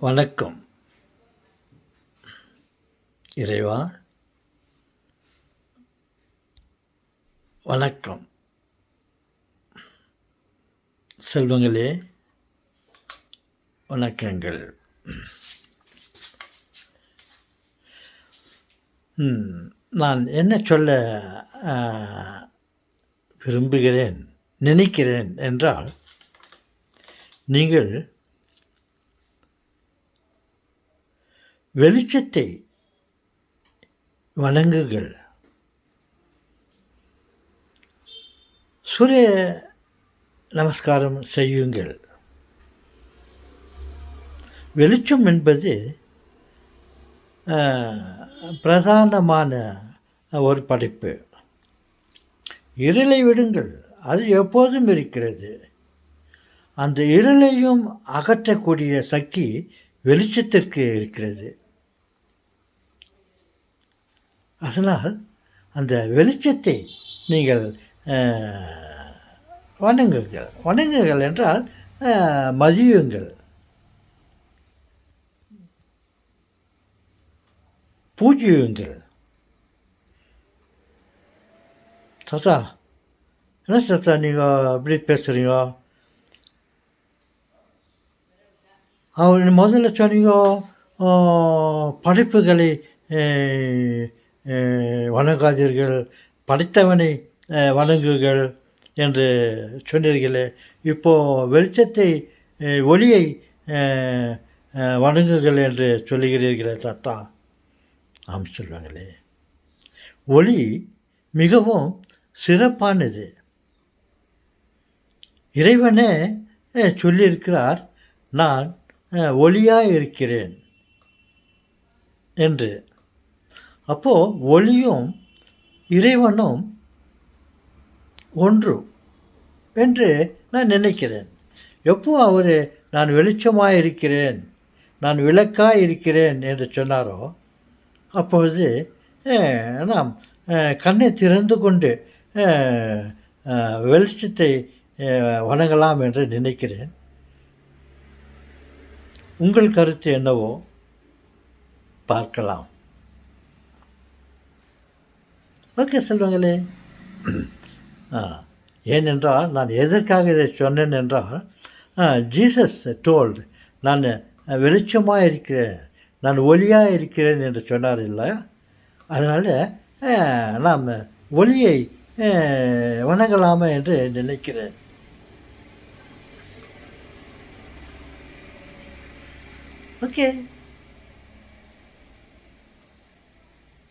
வணக்கம் இறைவா, வணக்கம் செல்வங்களே, வணக்கங்கள். நான் என்ன சொல்ல விரும்புகிறேன், நினைக்கிறேன் என்றால், நீங்கள் வெளிச்சத்தை வணங்குங்கள். சூரிய நமஸ்காரம் செய்யுங்கள். வெளிச்சம் என்பது பிரதானமான ஒரு படைப்பு. இருளை விடுங்கள், அது எப்போதும் இருக்கிறது. அந்த இருளையும் அகற்றக்கூடிய சக்தி வெளிச்சத்திற்கு இருக்கிறது. அதனால் அந்த வெளிச்சத்தை நீங்கள் வணங்குங்கள் என்றால் மதியுங்கள், பூஜியுங்கள். தாத்தா, என்ன தாத்தா நீங்கள் அப்படி பேசுகிறீங்க? அவர் முதல்ல சொன்னீங்க படைப்புகளை வணங்காதீர்கள், படைத்தவனை வணங்குகள் என்று சொன்னீர்களே. இப்போது வெளிச்சத்தை, ஒளியை வணங்குகள் என்று சொல்லுகிறீர்களே தாத்தா. ஆம் சொல்வாங்களே, ஒளி மிகவும் சிறப்பானது. இறைவனே சொல்லியிருக்கிறார், நான் ஒளியாக இருக்கிறேன் என்று. அப்போது ஒளியும் இறைவனும் ஒன்று என்று நான் நினைக்கிறேன். எப்போ அவர் நான் வெளிச்சமாக இருக்கிறேன், நான் விளக்காக இருக்கிறேன் என்று சொன்னாரோ, அப்பொழுது நாம் கண்ணை திறந்து கொண்டு வெளிச்சத்தை வணங்கலாம் என்று நினைக்கிறேன். உங்கள் கருத்து என்னவோ பார்க்கலாம். ஓகே செல்வங்களே. ஏனென்றால் நான் எதற்காக இதை சொன்னேன் என்றால், ஜீசஸ் டோல்டு, நான் வெளிச்சமாக இருக்கிறேன், நான் ஒளியாக இருக்கிறேன் என்று சொன்னார் இல்லை. அதனால் நாம் ஒளியை வணங்கலாமா என்று நினைக்கிறேன். ஓகே.